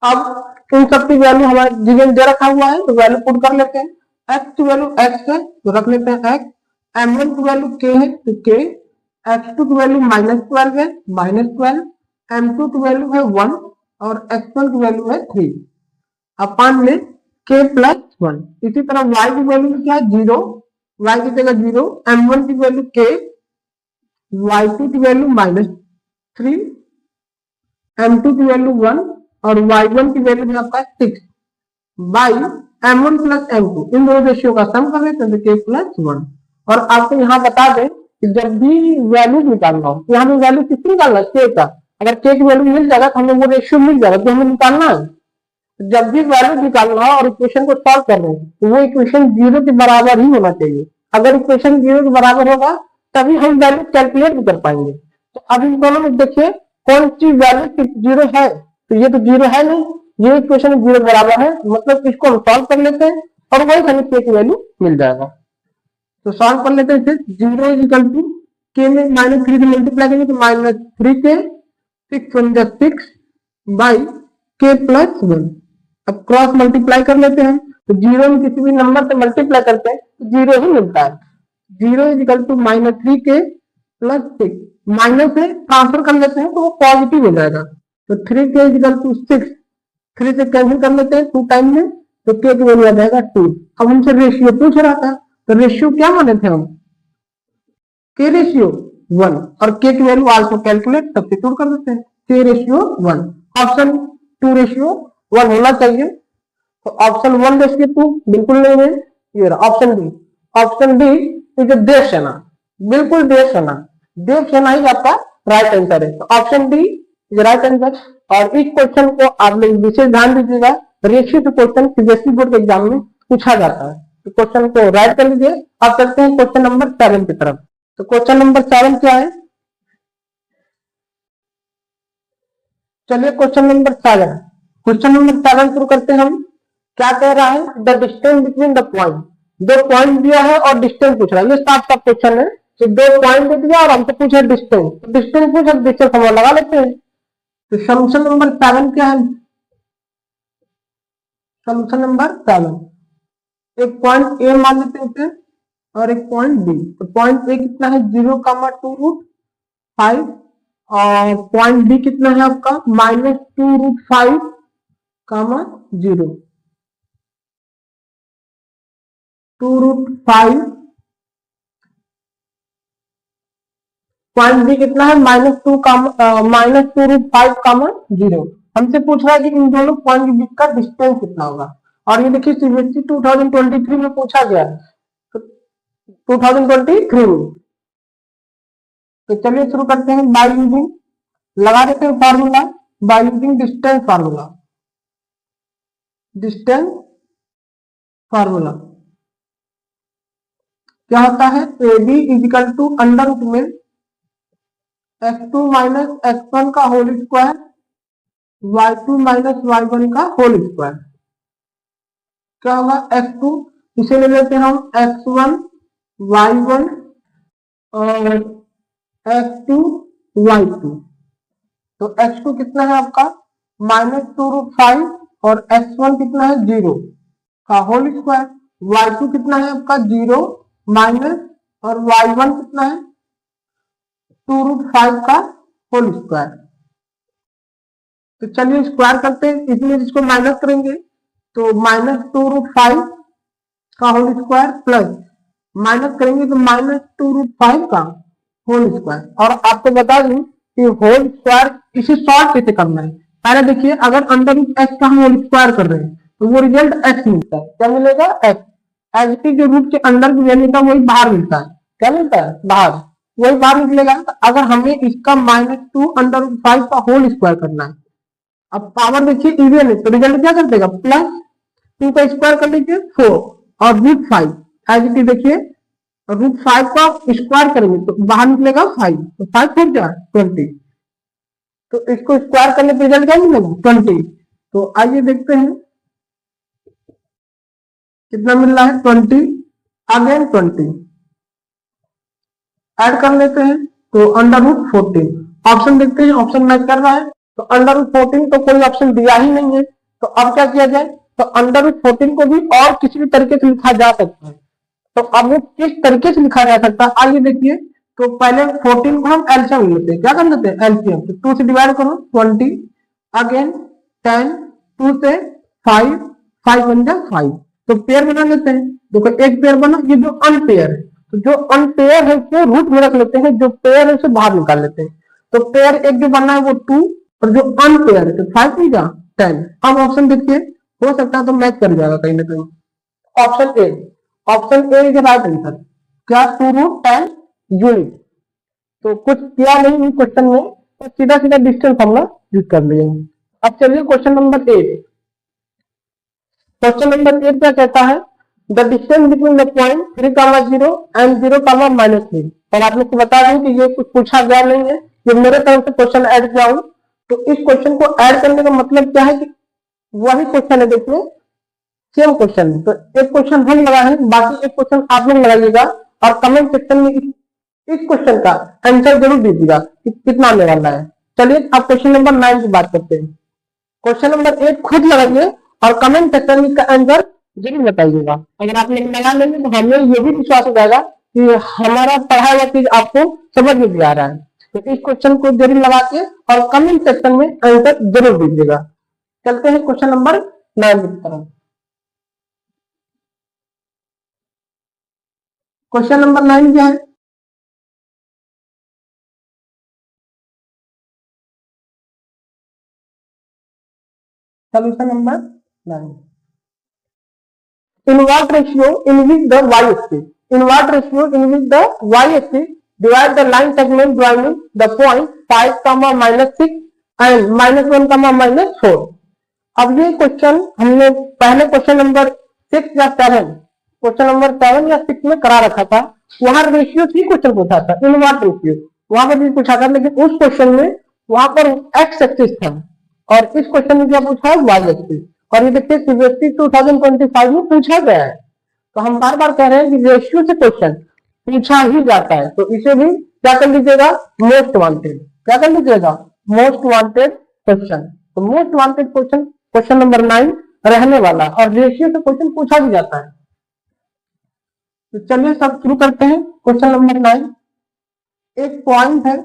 अब इन सब की वैल्यू हमारे गिवन दे रखा हुआ है, तो वैल्यू पुट कर लेते हैं। x की वैल्यू x है, तो रख लेते हैं x, m1 की वैल्यू k है, तो k, x2 की वैल्यू -12 है, -12, m2 की वैल्यू है 1 और x1 की वैल्यू है 3 अपान में k प्लस 1। इसी तरह y की वैल्यू क्या है 0, y की जगह 0, m1 की वैल्यू k, y2 की वैल्यू -3, m2 की वैल्यू 1 और y1 की वैल्यू है आपका 6 बाई m1 प्लस m2, इन दोनों रेशियो का सम कर लेते हैं, k प्लस 1। और आपको यहाँ बता दें कि जब भी वैल्यू निकालना हो, यहाँ पे वैल्यू किसकी निकालना है, k का। अगर k की वैल्यू मिल जाएगा तो हमें वो रेशियो मिल जाएगा जो हमें निकालना है। जब भी वैल्यू निकालना हो और इक्वेशन को सॉल्व कर रहे हैं, तो वो इक्वेशन 0 के बराबर ही होना चाहिए। अगर इक्वेशन 0 के बराबर होगा तभी हम वैल्यू कैलकुलेट भी कर पाएंगे। तो अब इन दोनों में देखिए कौन सी वैल्यू 0 है, तो ये तो 0 है नहीं, ये इक्वेशन 0 बराबर है, मतलब इसको हम सॉल्व कर लेते हैं और वही हमें k की वैल्यू मिल जाएगा। तो सॉल्व कर लेते हैं, फिर 0 = k में -3 से मल्टीप्लाई करेंगे तो -3k, 6 बाई k प्लस 1। अब क्रॉस मल्टीप्लाई कर लेते हैं, तो 0 में किसी भी नंबर से मल्टीप्लाई करते हैं तो 0 ही मिलता है। 0 = -3k प्लस 6, माइनस से ट्रांसफर कर लेते हैं तो वो पॉजिटिव हो जाएगा। तो 3k = 6, 3 से कैंसिल कर लेते हैं 2 टाइम में, तो k की वैल्यू आ जाएगा 2। अब हमसे रेशियो पूछ रहा था, तो रेशियो क्या माने थे हम, k रेशियो 1, और k की वैल्यू आल्सो कैलकुलेट सब्स्टिट्यूट कर देते हैं, k रेशियो 1। ऑप्शन 2 रेशियो 1 होना चाहिए, तो ऑप्शन 1 रेशियो 2 बिल्कुल नहीं है, ये रहा option D. Option D is Dev Sena, बिल्कुल देव सेना, देव सेना ही आपका राइट आंसर है। तो option D is right answer. और इस क्वेश्चन को आप लोग विशेष ध्यान दीजिएगा, रेशियो के क्वेश्चन सीबीएसई बोर्ड के एग्जाम में पूछा जाता है। तो क्वेश्चन को राइट कर लीजिए। अब चलते हैं क्वेश्चन नंबर 7 की तरफ। तो क्वेश्चन नंबर 7 क्या है, चलिए क्वेश्चन नंबर 7, क्वेश्चन नंबर 7 शुरू करते हैं हम। क्या कह रहा है, the distance between the point, दो पॉइंट दिया है और डिस्टेंस पूछ रहा है। ये साफ साफ क्वेश्चन है, तो दो पॉइंट दे दिया और हमसे पूछा डिस्टेंस, डिस्टेंस पूछा, डिस्टेंस हम लगा लेते हैं। तो सॉल्यूशन नंबर 7 क्या है, सॉल्यूशन नंबर 7, एक पॉइंट ए मान लेते हैं और एक पॉइंट बी। तो पॉइंट ए कितना है 0,2√5 और पॉइंट बी कितना है आपका -2√5, 0, 2√5, पॉइंट बी कितना है -2√5, 0। हमसे पूछ रहा है कि इन दोनों पॉइंट के बीच का डिस्टेंस कितना होगा। और ये देखिए सीबीएसई 2023 में पूछा गया है, तो 2023 में। तो चलिए शुरू करते हैं बाय यूजिंग, लगा देते हैं formula by using distance formula. Distance formula क्या होता है, a b equal to under root में x2 माइनस x1 का whole square y2 minus y1 का होल स्क्वायर। क्या होगा x2, इसे ले लेते हैं हम x1 y1 और x2 y2। तो x2 कितना है आपका -2√5 और x1 कितना है 0 का होल स्क्वायर, y2 कितना है आपका 0 माइनस और y1 कितना है 2√5 का होल स्क्वायर। तो चलिए स्क्वायर करते हैं, इसमें इसको माइनस करेंगे तो -2√5 का होल स्क्वायर प्लस माइनस करेंगे तो -2√5 का होल स्क्वायर। और आपको बता दूं कि होल स्क्वायर इसे सॉल्व कैसे करना है। पहले देखिए, अगर अंडर रूट एक्स का हम होल स्क्वायर कर रहे हैं तो वो रिजल्ट एक्स मिलता है। क्या मिलेगा, एक्स। एज की जो रूट के अंदर की वैल्यू था वही बाहर मिलता है। क्या मिलता है, बाहर, वही बाहर निकलेगा। तो अगर हमें इसका -2 अंडर रूट 5 का होल स्क्वायर करना है, अब पावर देखिए इवन है तो रिजल्ट क्या कर देगा, +2 का स्क्वायर कर लीजिए 4 और √5 एज इट इज। देखिए √5 का स्क्वायर करेंगे तो बाहर निकलेगा 5, तो 5 4 जा 20। तो इसको स्क्वायर करने पर रिजल्ट क्या मिलेगा 20। तो आइए देखते हैं कितना मिल रहा है 20, अगेन 20 ऐड कर लेते हैं तो √14। ऑप्शन देखते हैं, ऑप्शन मैच कर रहा है। तो √14 तो कोई ऑप्शन दिया ही नहीं है, तो अब क्या किया जाए, तो √14 को भी और किसी भी तरीके से लिखा जा सकता है। तो अब वो किस तरीके से लिखा जा सकता है, आइए देखिए। तो पहले 14 को हम एलसीएम लेते हैं। क्या कर लेते हैं, एलसीएम। तो 2 से डिवाइड करो 20, अगेन 10, 2 से 5, 5 बन जाए 5। तो पेयर बना लेते हैं। देखो एक पेयर बना, ये जो अनपेयर है, तो जो अनपेयर है उसको रूट में रख लेते हैं, जो पेयर है उसे बाहर निकाल लेते हैं। तो पेयर एक जो बनना है वो 2 और जो अनपेयर है तो 5 नहीं जा 10। अब ऑप्शन देखिए, हो सकता है तो मैच कर जाएगा कहीं ना कहीं। Option A, option a is right answer. क्या 2√10 यूनिट। तो कुछ किया नहीं क्वेश्चन में, तो सीधा सीधा डिस्टेंस हमने यूज कर लिया। अब चलिए क्वेश्चन नंबर 8। क्वेश्चन नंबर 8 क्या कहता है, the distance between the point 3,0 and 0,-3। और आप लोग को बता दें कि ये कुछ पूछा गया नहीं है, ये मेरे तरफ से क्वेश्चन ऐड किया हूं। तो इस क्वेश्चन को ऐड करने का मतलब क्या है कि वही क्वेश्चन है, देखिए सेम क्वेश्चन है। तो एक क्वेश्चन हम लगाए हैं, बाकी एक क्वेश्चन आप लोग लगाइएगा और कमेंट सेक्शन में इस क्वेश्चन का आंसर जरूर दीजिएगा कि कितना आने वाला है। चलिए अब क्वेश्चन नंबर 9 की बात करते हैं। क्वेश्चन नंबर 8 खुद लगाइए और कमेंट सेक्शन में इसका आंसर जरूर बताइएगा। अगर आप लोग लगा लेंगे तो हमें ये भी विश्वास हो जाएगा कि हमारा पढ़ा हुआ चीज आपको समझ में भी आ रहा है। तो इस क्वेश्चन को जरूर लगा के और कमेंट सेक्शन में आंसर जरूर दीजिएगा। चलते हैं क्वेश्चन नंबर 9 की तरफ। क्वेश्चन नंबर 9 क्या है, solution number 9। In what ratio in which the y-axis, in what ratio in which the y-axis divide the line segment joining the point 5, -6 and -1, -4। अब ये क्वेश्चन हमने पहले क्वेश्चन नंबर 6 या 7, question number 7 या 6 में करा रखा था। वहां रेशियो ही क्वेश्चन पूछा था, इन व्हाट रेशियो वहां पर भी पूछा था, लेकिन उस क्वेश्चन में वहां पर एक्स एक्सिस था और इस क्वेश्चन में क्या पूछा है, वाई एक्सिस। और ये देखिए सीबीएसई 2025 में पूछा गया है। तो हम बार बार कह रहे हैं कि रेशियो से क्वेश्चन पूछा ही जाता है, तो इसे भी क्या कर लीजिएगा, मोस्ट वांटेड। क्या कर लीजिएगा, मोस्ट वांटेड क्वेश्चन। तो most wanted question question number 9 रहने वाला, और रेशियो से क्वेश्चन पूछा भी जाता है। तो चलिए सब शुरू करते हैं। क्वेश्चन नंबर 9, एक पॉइंट है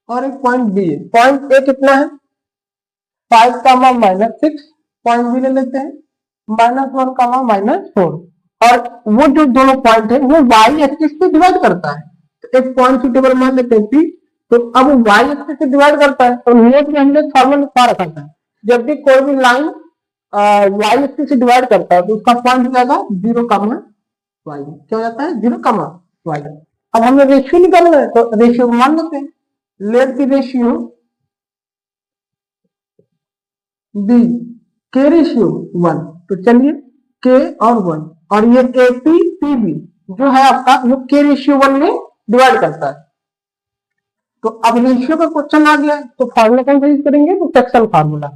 और एक पॉइंट बी है। पॉइंट ए कितना है 5, -6, पॉइंट बी ले लेते हैं -1, -4। और वो जो दोनों पॉइंट है वो वाई एक्सिस से डिवाइड करता है। तो एक पॉइंट सुटेबल मान लेते हैं पी, तो अब वाई एक्सिस से डिवाइड करता है। तो नोट में हमने फॉर्मूला लिखा रखा था, जब भी कोई भी लाइन वाई एक्सिस से डिवाइड करता है तो उसका पॉइंट हो जाएगा 0,y। क्या हो जाता है 0,y। अब हमें रेशियो निकालना है तो रेशियो को मान लेते हैं, लेट द रेशियो बी के रेशियो 1। तो चलिए के और 1 और ये एपी पीबी जो है आपका वो के रेशियो 1 में डिवाइड करता है। तो अब रेशियो का क्वेश्चन आ गया तो फार्मूला कौन सा यूज करेंगे, तो सेक्शन फार्मूला।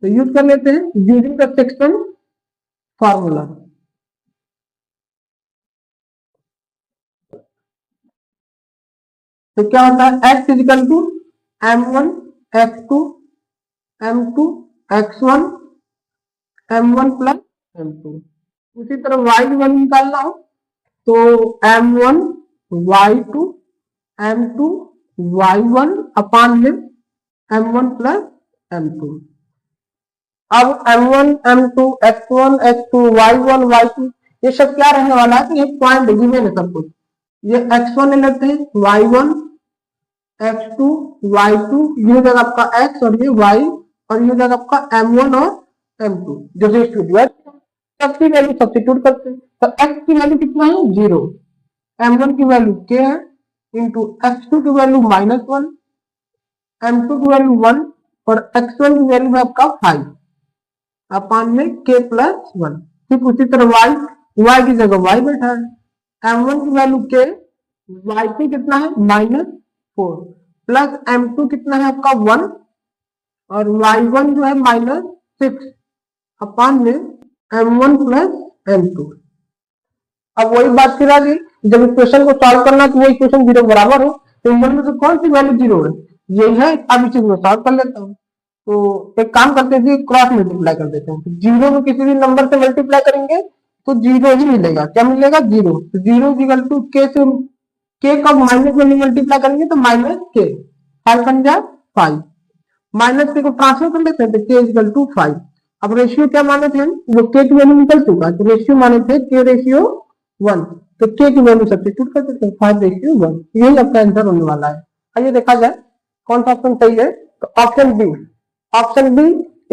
तो यूज कर लेते हैं यूजिंग द सेक्शन फार्मूला। तो क्या होता है x equal to m1 x2 m2 x1 m1 plus m2। उसी तरह y की वैल्यू निकालना हो तो m1 y2 m2 y1 अपान में m1 प्लस m2। अब m1 m2 x1 x2 y1 y2 ये सब क्या रहने वाला है, तो ये पॉइंट गिवन है सब कुछ। ये x1 ले लेते हैं, y1 x2 y2 ये हो जाएगा आपका x और ये y और ये हो जाएगा आपका m1 और m2। जैसे डिवाइड x की वैल्यू सब्स्टिट्यूट करते हैं तो x की वैल्यू कितना है 0, m1 की वैल्यू k है इंटू x2 की वैल्यू -1, m2 की वैल्यू 1 और x1 की वैल्यू है आपका 5 अपान में k प्लस 1। ठीक उसी तरह y की जगह y बैठा है, m1 की वैल्यू k, y2 कितना है -4 प्लस m2 कितना है आपका 1 और y1 जो है -6 अपान में m1 प्लस m2। अब वही बात फिर आ गई, जब इक्वेशन को सॉल्व करना तो वो इक्वेशन 0 बराबर हो तो इन दोनों में से कौन सी वैल्यू 0 है, यही है। अब इस चीज को सॉल्व कर लेता हूँ। तो एक काम करते हैं क्रॉस मल्टीप्लाई कर देते हैं। जीरो को किसी भी नंबर से मल्टीप्लाई करेंगे तो 0 ही मिलेगा। क्या मिलेगा 0। तो 0 इक्वल टू के से के का माइनस में मल्टीप्लाई करेंगे तो माइनस के 5 बन जाए 5 माइनस के को ट्रांसफर कर लेते हैं तो के इक्वल टू 5। अब रेशियो क्या माने थे, वो के की वैल्यू निकल चुका तो रेशियो माने थे के रेशियो 1 तो के की वैल्यू सब्स्टिट्यूट कर देते हैं 5:1। यही आपका आंसर होने वाला है। आइए देखा जाए कौन सा ऑप्शन सही है। तो option b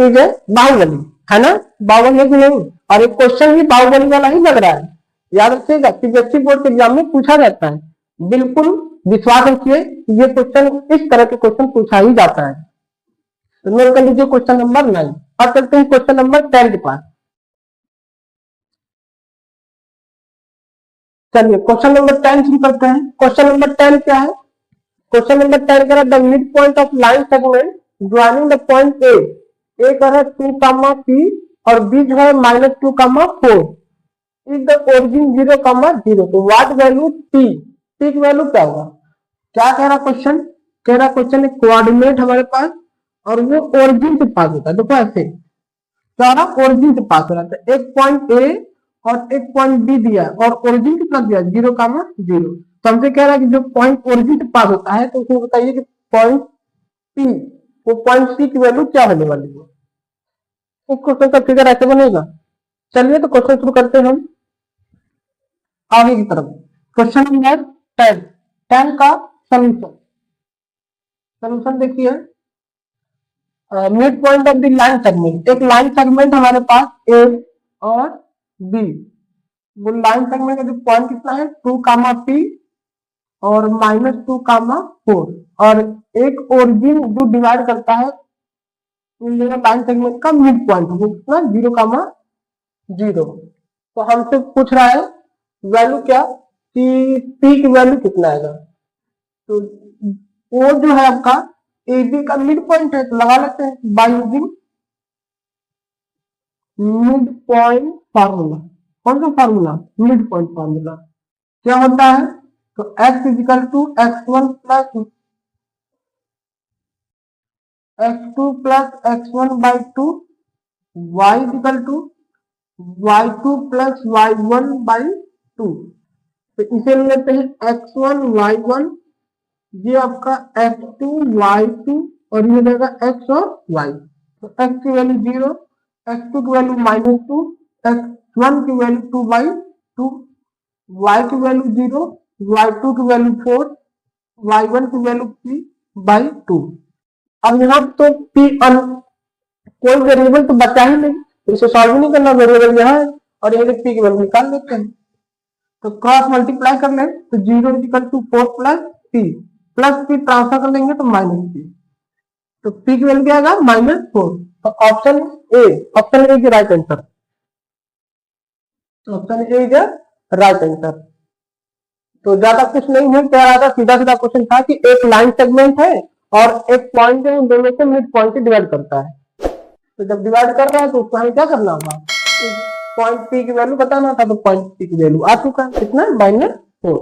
is a Baahubali है ना, बाहुबली है कि नहीं। और एक क्वेश्चन भी बाहुबली वाला ही लग रहा है, याद रखिएगा सीबीएसई बोर्ड के एग्जाम में पूछा जाता है। बिल्कुल विश्वास रखिए ये क्वेश्चन इस तरह के क्वेश्चन पूछा ही जाता है। तो नोट कर लीजिए क्वेश्चन नंबर 9। अब चलते हैं क्वेश्चन नंबर 10 के पास। चलिए क्वेश्चन नंबर 10 शुरू करते हैं। क्वेश्चन नंबर 10 क्या है, क्वेश्चन नंबर 10 कह रहा है the mid point of line segment joining the point A कह रहा है 2, p और b जो है -2, 4 इज द ओरिजिन 0, तो व्हाट वैल्यू p की वैल्यू क्या होगा। क्या कह रहा क्वेश्चन, कह रहा क्वेश्चन एक कोऑर्डिनेट हमारे पास और वो ओरिजिन से पास होता है। देखो ऐसे सारा ओरिजिन से पास हो रहा है, एक पॉइंट ए और एक पॉइंट बी दिया और ओरिजिन कितना दिया 0, तो हमसे कह रहा है कि जो पॉइंट ओरिजिन से पास होता है तो उसमें बताइए कि पॉइंट पी वो पॉइंट सी की वैल्यू क्या होने वाली है। इस क्वेश्चन का फिगर ऐसे बनेगा। चलिए तो क्वेश्चन शुरू करते हैं हम आगे की तरफ। क्वेश्चन नंबर 10 का सॉल्यूशन देखिए। Mid point of the line segment, एक लाइन सेगमेंट हमारे पास ए और बी, वो लाइन सेगमेंट का जो पॉइंट कितना है 2, p और -2, 4 और एक ओरिजिन जो डिवाइड करता है इन दोनों लाइन सेगमेंट का मिड पॉइंट वो कितना 0, तो हमसे पूछ रहा है वैल्यू क्या कि p की वैल्यू कितना आएगा। तो वो जो है आपका ए बी का मिड पॉइंट है तो लगा लेते हैं bye using mid point formula. कौन सा फार्मूला, मिड पॉइंट फार्मूला। क्या होता है तो x equal to x1 plus x2 plus x1/2 y equal to y2 plus y1/2। तो इसे लेते हैं x1 y1 ये आपका x2 y2 और ये रहेगा x और y। तो x की वैल्यू 0, x2 की वैल्यू -2, x1 की वैल्यू 2/2, y की वैल्यू 0, y2 की वैल्यू 4, y1 की वैल्यू 3/2। अब यहाँ तो p कोई वेरिएबल तो बचा ही नहीं तो इसे सॉल्व भी नहीं करना, वेरिएबल यहाँ है और यहाँ पी की वैल्यू निकाल लेते हैं। तो क्रॉस मल्टीप्लाई कर लें तो 0 equal to 4 plus p transfer कर लेंगे तो माइनस पी, तो पी की वैल्यू क्या आएगा -4। तो option a is right answer. Option a is right answer. तो ज्यादा कुछ नहीं है, कह रहा था सीधा सीधा क्वेश्चन था कि एक लाइन सेगमेंट है और एक पॉइंट है, उन दोनों को मिड पॉइंट से डिवाइड करता है। तो जब डिवाइड कर रहा है तो उसको हमें क्या करना होगा, पॉइंट पी की वैल्यू बताना था, तो पॉइंट पी की वैल्यू आ चुका है कितना -4।